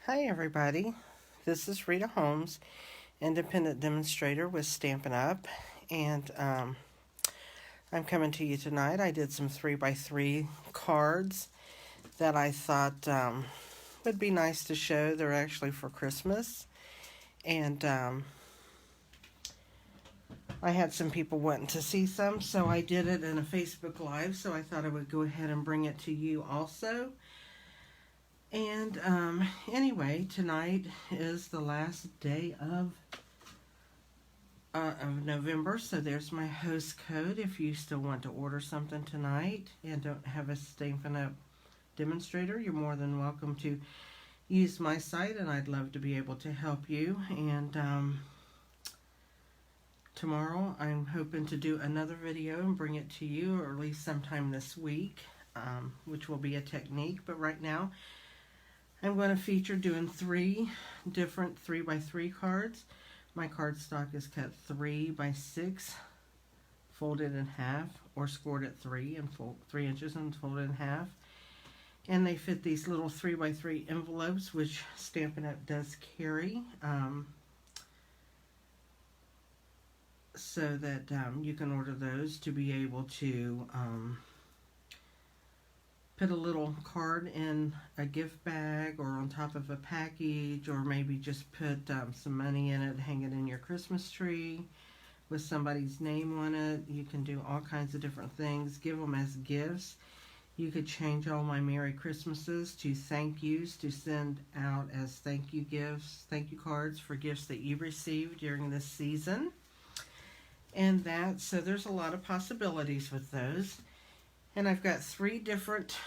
Hi everybody, this is Rita Holmes, independent demonstrator with Stampin Up, and I'm coming to you tonight. I did some 3x3 cards that I thought would be nice to show. They're actually for Christmas, and I had some people wanting to see some, so I did it in a Facebook Live, so I thought I would go ahead and bring it to you also. And anyway, tonight is the last day of November, so there's my host code if you still want to order something tonight and don't have a Stampin' Up demonstrator. You're more than welcome to use my site, and I'd love to be able to help you. And tomorrow I'm hoping to do another video and bring it to you, or at least sometime this week, which will be a technique. But right now I'm going to feature doing 3 different 3x3 cards. My cardstock is cut 3x6, folded in half, or scored at 3 inches and folded in half. And they fit these little 3x3 envelopes, which Stampin' Up does carry, so that you can order those to be able to put a little card in a gift bag or on top of a package, or maybe just put some money in it, hang it in your Christmas tree with somebody's name on it. You can do all kinds of different things. Give them as gifts. You could change all my Merry Christmases to thank yous to send out as thank you gifts, thank you cards for gifts that you received during this season. And so there's a lot of possibilities with those. And I've got 3 different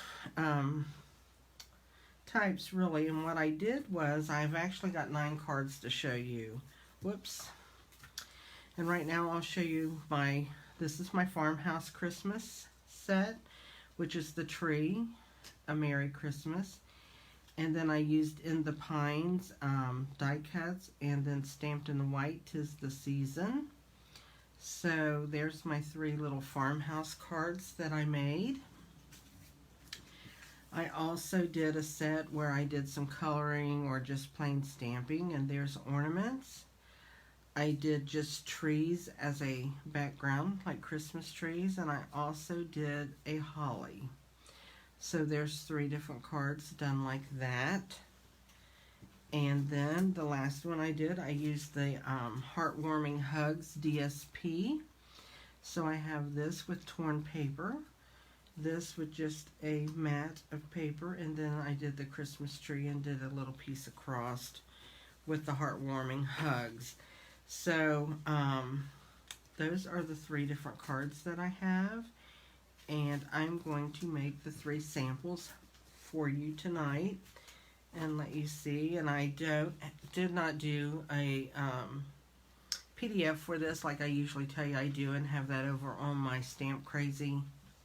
types, really. And what I did was I've actually got 9 cards to show you. Whoops. And right now I'll show you this is my Farmhouse Christmas set, which is the tree, a Merry Christmas. And then I used In the Pines die cuts, and then Stamped in White, 'Tis the Season. So there's my 3 little farmhouse cards that I made. I also did a set where I did some coloring or just plain stamping, and there's ornaments. I did just trees as a background, like Christmas trees, and I also did a holly. So there's 3 different cards done like that. And then the last one I did, I used the Heartwarming Hugs DSP. So I have this with torn paper, this with just a mat of paper, and then I did the Christmas tree and did a little piece across with the Heartwarming Hugs. So those are the 3 different cards that I have, and I'm going to make the 3 samples for you tonight and let you see. And I did not do a PDF for this like I usually tell you I do, and have that over on my Stamp Crazy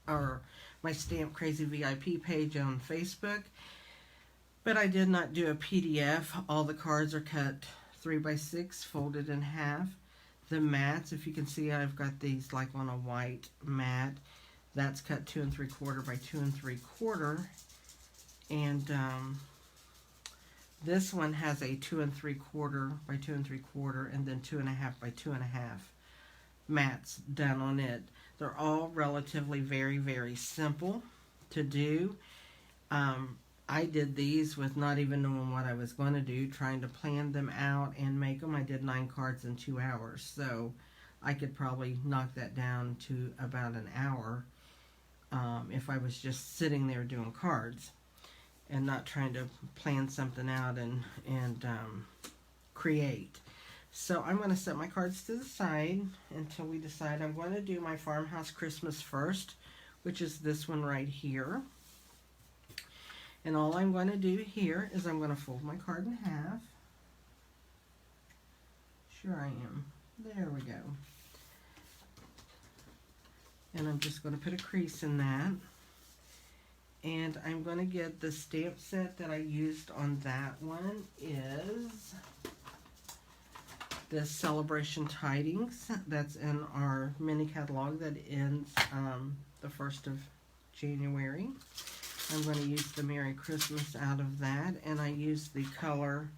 VIP page on Facebook. But I did not do a PDF. All the cards are cut 3x6, folded in half. The mats, if you can see, I've got these like on a white mat. That's cut 2 3/4 by 2 3/4, and this one has a 2 3/4 by 2 3/4, and then 2.5 by 2.5 mats done on it. They're all relatively very, very simple to do. I did these with not even knowing what I was going to do, trying to plan them out and make them. I did 9 cards in 2 hours, so I could probably knock that down to about an hour if I was just sitting there doing cards and not trying to plan something out and create. So I'm going to set my cards to the side until we decide. I'm going to do my Farmhouse Christmas first, which is this one right here. And all I'm going to do here is I'm going to fold my card in half. Sure I am. There we go. And I'm just going to put a crease in that. And I'm going to get the stamp set that I used on that one is this Celebration Tidings. That's in our mini catalog that ends the 1st of January. I'm going to use the Merry Christmas out of that, and I use the color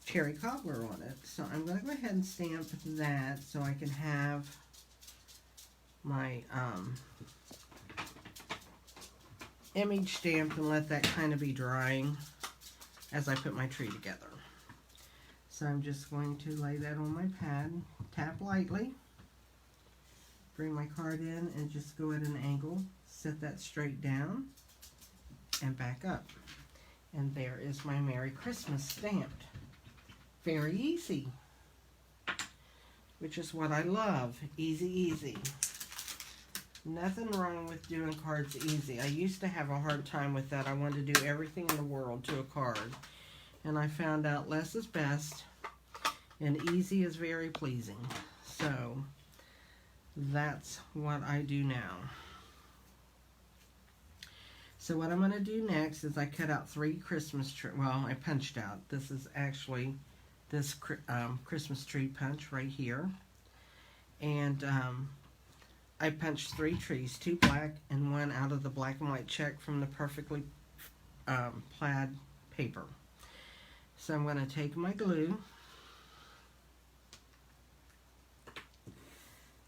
Cherry Cobbler on it. So I'm going to go ahead and stamp that so I can have my image stamped and let that kind of be drying as I put my tree together. So I'm just going to lay that on my pad, tap lightly, bring my card in and just go at an angle, set that straight down and back up. And there is my Merry Christmas stamped. Very easy, which is what I love. Easy, easy. Nothing wrong with doing cards easy. I used to have a hard time with that. I wanted to do everything in the world to a card. And I found out less is best and easy is very pleasing. So that's what I do now. So what I'm going to do next is I cut out 3 Christmas trees. Well, I punched out. This is actually this Christmas tree punch right here. And I punched 3 trees, 2 black and 1 out of the black and white check from the perfectly plaid paper. So I'm going to take my glue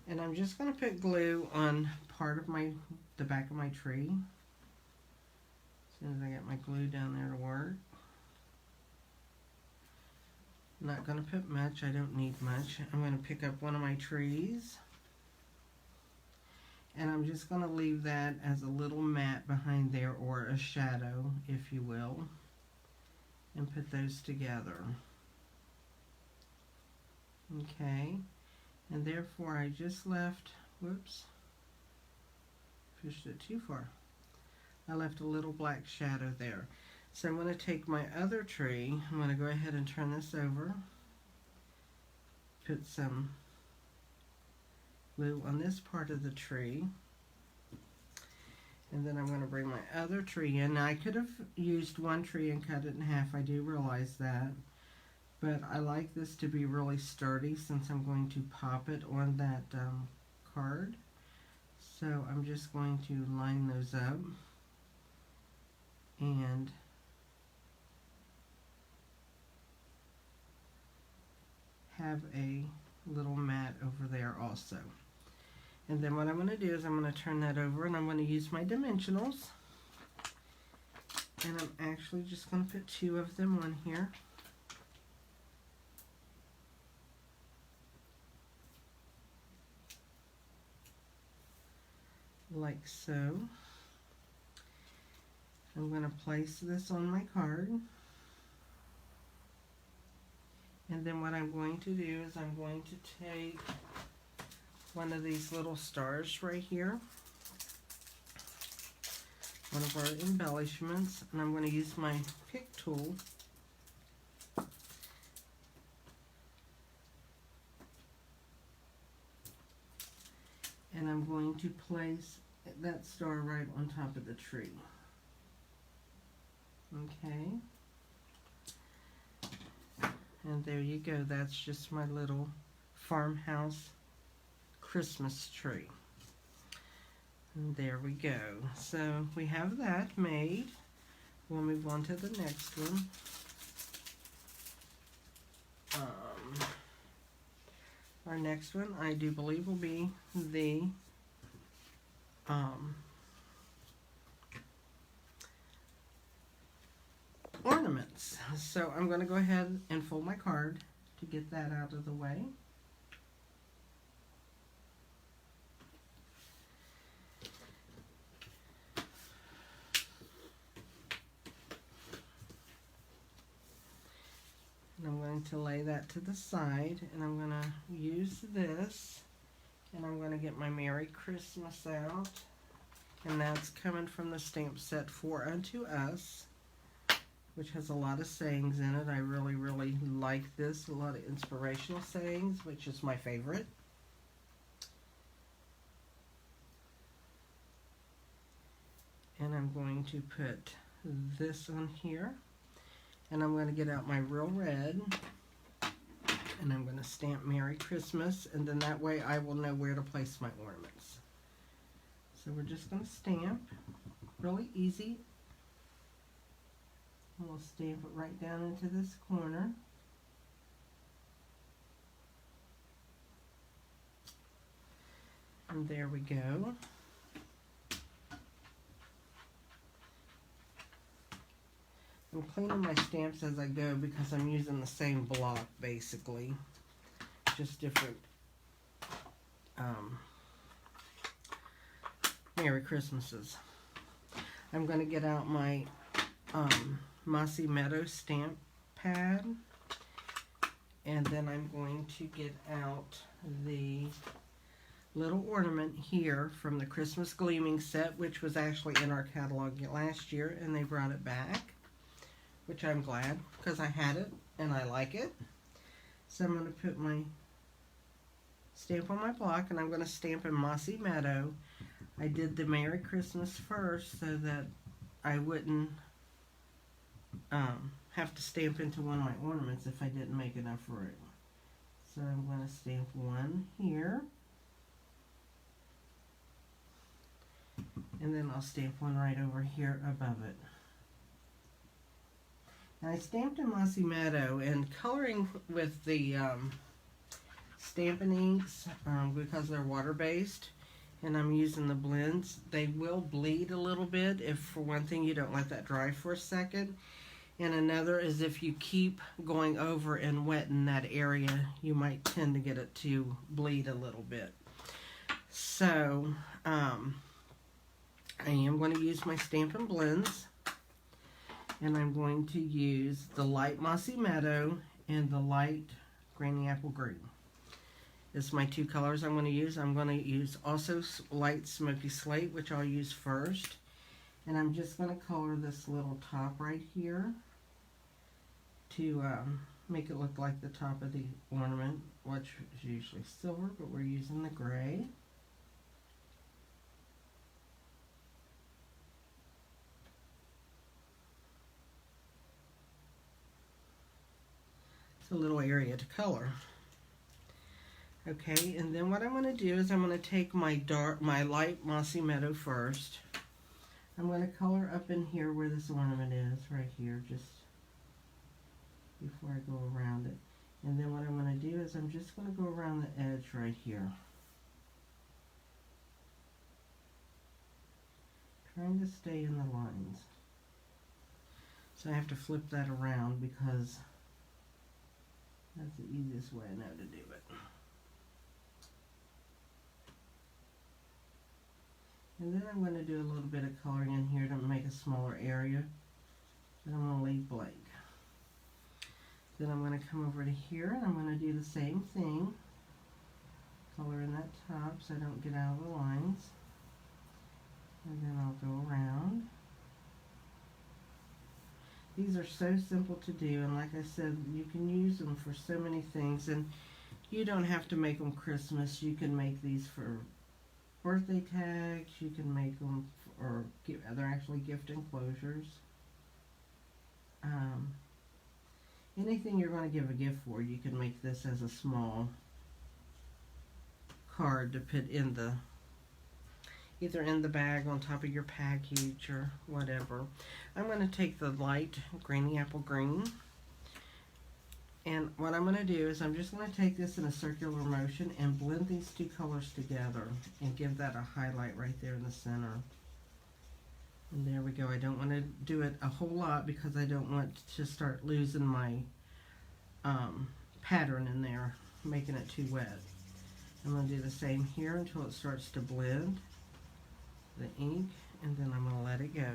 and I'm just going to put glue on part of the back of my tree. As soon as I get my glue down there to work. I'm not going to put much. I don't need much. I'm going to pick up one of my trees. And I'm just going to leave that as a little mat behind there, or a shadow, if you will. And put those together. Okay. And therefore I just left, whoops, pushed it too far. I left a little black shadow there. So I'm going to take my other tree, I'm going to go ahead and turn this over, put some glue on this part of the tree, and then I'm going to bring my other tree in. Now I could have used one tree and cut it in half, I do realize that, but I like this to be really sturdy since I'm going to pop it on that card. So I'm just going to line those up and have a little mat over there also. And then what I'm going to do is I'm going to turn that over and I'm going to use my dimensionals. And I'm actually just going to put 2 of them on here. Like so. I'm going to place this on my card. And then what I'm going to do is I'm going to take one of these little stars right here, one of our embellishments, and I'm going to use my pick tool and I'm going to place that star right on top of the tree. Okay, and there you go. That's just my little farmhouse Christmas tree. And there we go. So we have that made. We'll move on to the next one. Our next one, I do believe, will be the ornaments. So I'm going to go ahead and fold my card to get that out of the way. And I'm going to lay that to the side, and I'm going to use this, and I'm going to get my Merry Christmas out, and that's coming from the stamp set For Unto Us, which has a lot of sayings in it. I really, really like this. A lot of inspirational sayings, which is my favorite. And I'm going to put this on here. And I'm going to get out my real red. And I'm going to stamp Merry Christmas. And then that way I will know where to place my ornaments. So we're just going to stamp. Really easy. And we'll stamp it right down into this corner. And there we go. I'm cleaning my stamps as I go because I'm using the same block basically, just different Merry Christmases. I'm going to get out my Mossy Meadow stamp pad, and then I'm going to get out the little ornament here from the Christmas Gleaming set, which was actually in our catalog last year, and they brought it back, which I'm glad because I had it and I like it. So I'm going to put my stamp on my block, and I'm going to stamp in Mossy Meadow. I did the Merry Christmas first so that I wouldn't have to stamp into one of my ornaments if I didn't make enough room. So I'm going to stamp one here, and then I'll stamp one right over here above it. Now I stamped in Mossy Meadow, and coloring with the Stampin' inks, because they're water-based and I'm using the blends, they will bleed a little bit if, for one thing, you don't let that dry for a second. And another is if you keep going over and wetting that area, you might tend to get it to bleed a little bit. So, I am going to use my Stampin' Blends, and I'm going to use the light Mossy Meadow and the light Granny Apple Green. It's my two colors I'm going to use. I'm going to use also light Smoky Slate, which I'll use first. And I'm just going to color this little top right here to make it look like the top of the ornament, which is usually silver, but we're using the gray. It's a little area to color. Okay, and then what I'm going to do is I'm going to take my light Mossy Meadow first. I'm going to color up in here where this ornament is, right here, just before I go around it. And then what I'm going to do is I'm just going to go around the edge right here, trying to stay in the lines. So I have to flip that around because that's the easiest way I know to do it. And then I'm going to do a little bit of coloring in here to make a smaller area that I'm going to leave blank. Then I'm going to come over to here, and I'm going to do the same thing. Color in that top so I don't get out of the lines. And then I'll go around. These are so simple to do, and like I said, you can use them for so many things, and you don't have to make them Christmas. You can make these for birthday tags, you can make them, or they're actually gift enclosures. Anything you're going to give a gift for, you can make this as a small card to put in the, either in the bag on top of your package or whatever. I'm going to take the light Granny Apple Green, and what I'm going to do is I'm just going to take this in a circular motion and blend these two colors together and give that a highlight right there in the center. And there we go. I don't want to do it a whole lot because I don't want to start losing my pattern in there, making it too wet. I'm going to do the same here until it starts to blend the ink, and then I'm going to let it go.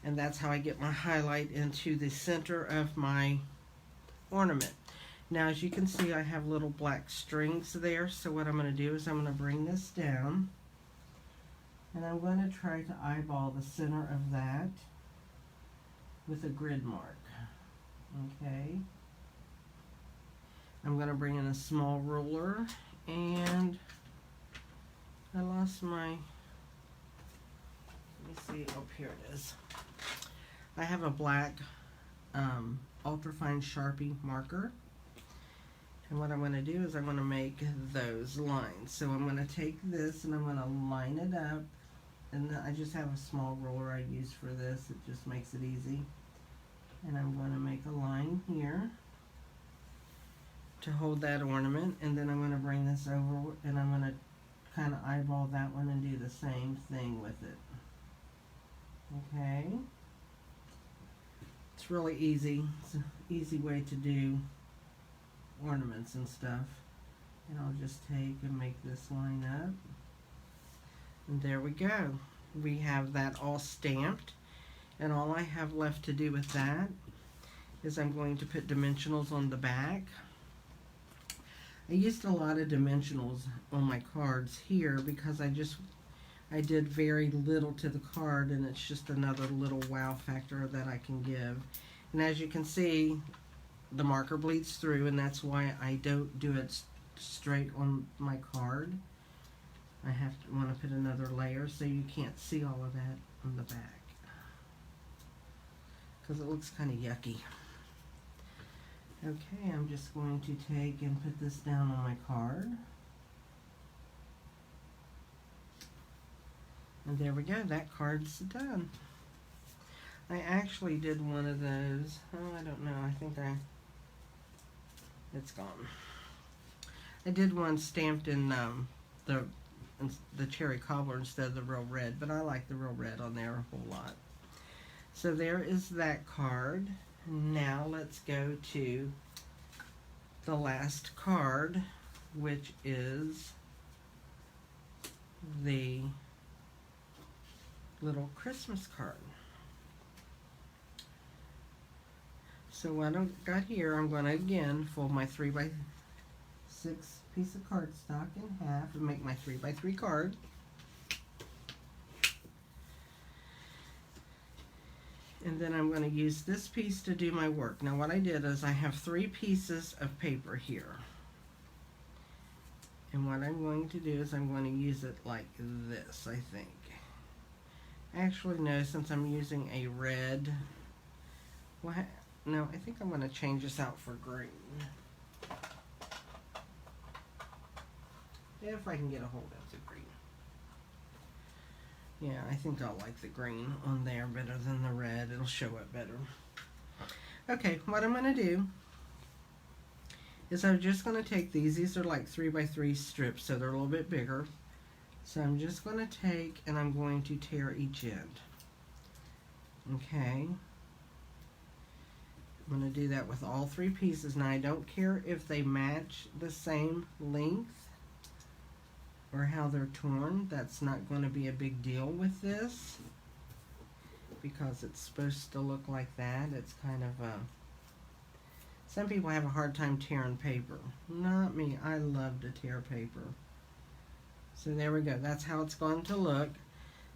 And that's how I get my highlight into the center of my ornament. Now, as you can see, I have little black strings there, so what I'm going to do is I'm going to bring this down, and I'm going to try to eyeball the center of that with a grid mark. Okay. I'm going to bring in a small ruler, and I lost my, let me see, oh, here it is. I have a black ultrafine Sharpie marker. And what I'm going to do is I'm going to make those lines. So I'm going to take this and I'm going to line it up. And I just have a small roller I use for this. It just makes it easy. And I'm going to make a line here to hold that ornament. And then I'm going to bring this over and I'm going to kind of eyeball that one and do the same thing with it. Okay. It's really easy. It's an easy way to do ornaments and stuff. And I'll just take and make this line up. And there we go. We have that all stamped. And all I have left to do with that is I'm going to put dimensionals on the back. I used a lot of dimensionals on my cards here because I did very little to the card, and it's just another little wow factor that I can give. And as you can see, the marker bleeds through, and that's why I don't do it straight on my card. I want to put another layer so you can't see all of that on the back because it looks kind of yucky. Okay, I'm just going to take and put this down on my card. And there we go, that card's done. I actually did one of those. Oh, I don't know, I think it's gone. I did one stamped in the cherry cobbler instead of the real red, but I like the real red on there a whole lot. So there is that card. Now let's go to the last card, which is the little Christmas card. So what I've got here, I'm going to again fold my 3x6 piece of cardstock in half and make my 3x3 card. And then I'm going to use this piece to do my work. Now what I did is I have 3 pieces of paper here. And what I'm going to do is I'm going to use it like this, I think. Actually, no, since I'm using a red, well, no, I think I'm going to change this out for green. If I can get a hold of the green. Yeah, I think I'll like the green on there better than the red. It'll show it better. Okay, what I'm going to do is I'm just going to take these are like 3x3 strips, so they're a little bit bigger. So I'm just going to take and I'm going to tear each end. Okay. I'm going to do that with all 3 pieces. Now I don't care if they match the same length or how they're torn. That's not going to be a big deal with this because it's supposed to look like that. It's kind of some people have a hard time tearing paper. Not me. I love to tear paper. So there we go. That's how it's going to look.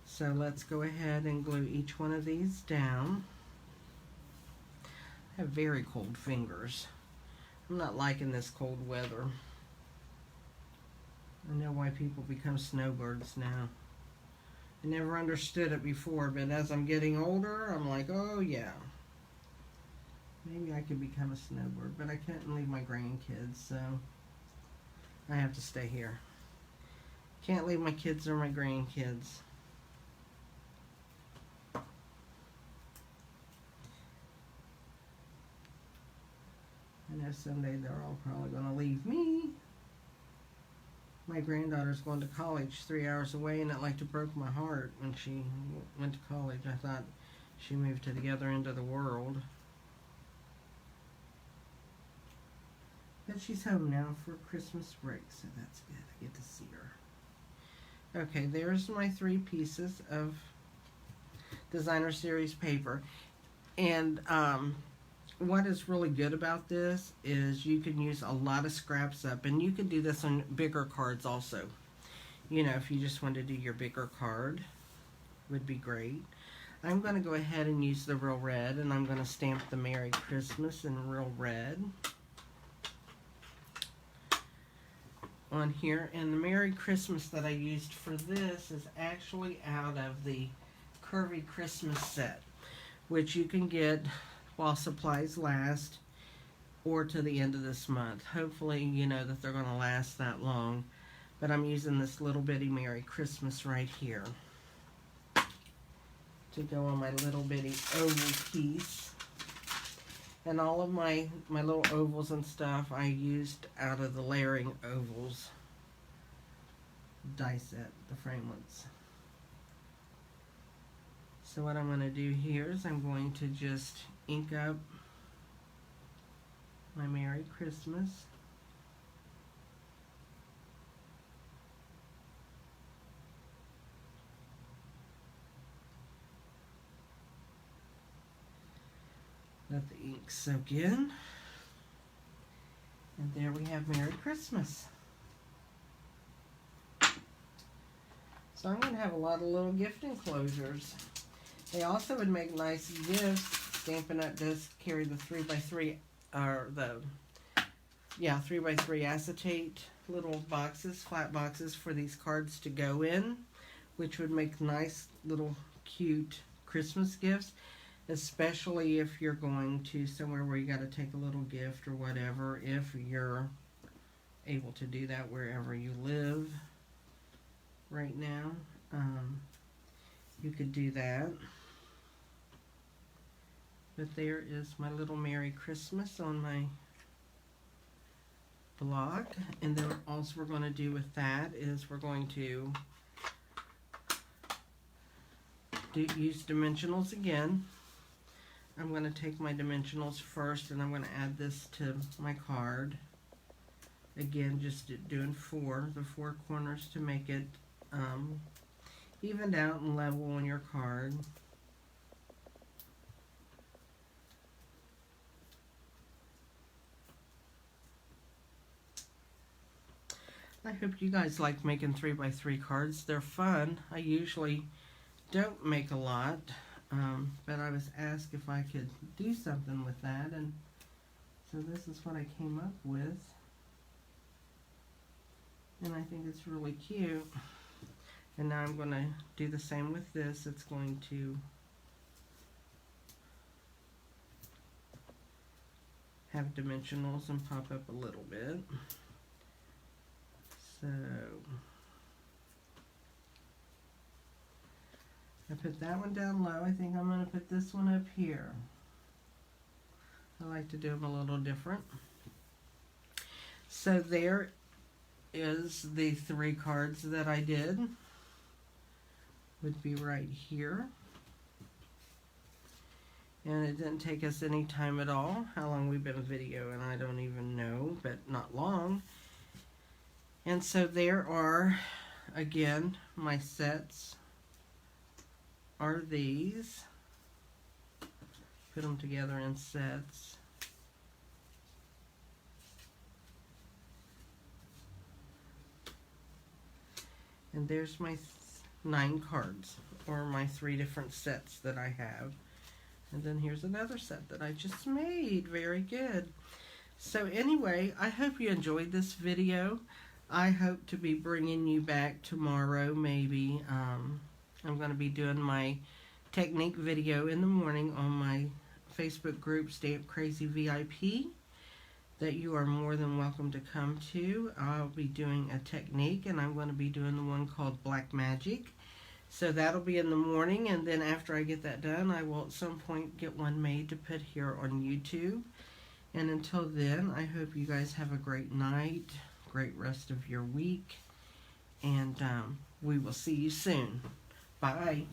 So let's go ahead and glue each one of these down. I have very cold fingers. I'm not liking this cold weather. I know why people become snowbirds now. I never understood it before, but as I'm getting older, I'm like, oh yeah. Maybe I could become a snowbird, but I can't leave my grandkids, so I have to stay here. Can't leave my kids or my grandkids. I know someday they're all probably going to leave me. My granddaughter's going to college 3 hours away, and it like to broke my heart when she went to college. I thought she moved to the other end of the world. But she's home now for Christmas break, so that's good. I get to see her. Okay, there's my 3 pieces of Designer Series paper. And what is really good about this is you can use a lot of scraps up, and you can do this on bigger cards also. You know, if you just want to do your bigger card, would be great. I'm going to go ahead and use the real red, and I'm going to stamp the Merry Christmas in real red on here. And the Merry Christmas that I used for this is actually out of the Curvy Christmas set, which you can get while supplies last. or to the end of this month. Hopefully, you know, that they're going to last that long. But I'm using this little bitty Merry Christmas right here to go on my little bitty oval piece. And all of my little ovals and stuff I used out of the Layering Ovals die set, the framelits. So what I'm going to do here is I'm going to just ink up my Merry Christmas. Let the ink soak in. And there we have Merry Christmas. So I'm going to have a lot of little gift enclosures. They also would make nice gifts. Stampin' Up! Does carry the 3x3, or the, 3x3 acetate little boxes, flat boxes for these cards to go in, which would make nice little cute Christmas gifts, especially if you're going to somewhere where you got to take a little gift or whatever, if you're able to do that wherever you live right now. You could do that. But there is my little Merry Christmas on my blog. And then all we're going to do with that is we're going to use dimensionals again. I'm going to take my dimensionals first and I'm going to add this to my card. Again, just doing the four corners to make it evened out and level on your card. I hope you guys like making 3x3 cards. They're fun. I usually don't make a lot, but I was asked if I could do something with that, and so this is what I came up with. And I think it's really cute. And now I'm going to do the same with this. It's going to have dimensionals and pop up a little bit. So I put that one down low. I think I'm going to put this one up here. I like to do them a little different. So there is the 3 cards that I did. Would be right here. And it didn't take us any time at all. How long we've been videoing, I don't even know, but not long. And so there are, again, my sets are these. Put them together in sets. And there's my 9 cards, or my 3 different sets that I have. And then here's another set that I just made. Very good. So anyway, I hope you enjoyed this video. I hope to be bringing you back tomorrow, maybe. I'm going to be doing my technique video in the morning on my Facebook group, Stamp Crazy VIP, that you are more than welcome to come to. I'll be doing a technique, and I'm going to be doing the one called Black Magic. So that'll be in the morning, and then after I get that done, I will at some point get one made to put here on YouTube. And until then, I hope you guys have a great night, great rest of your week, and we will see you soon. Bye.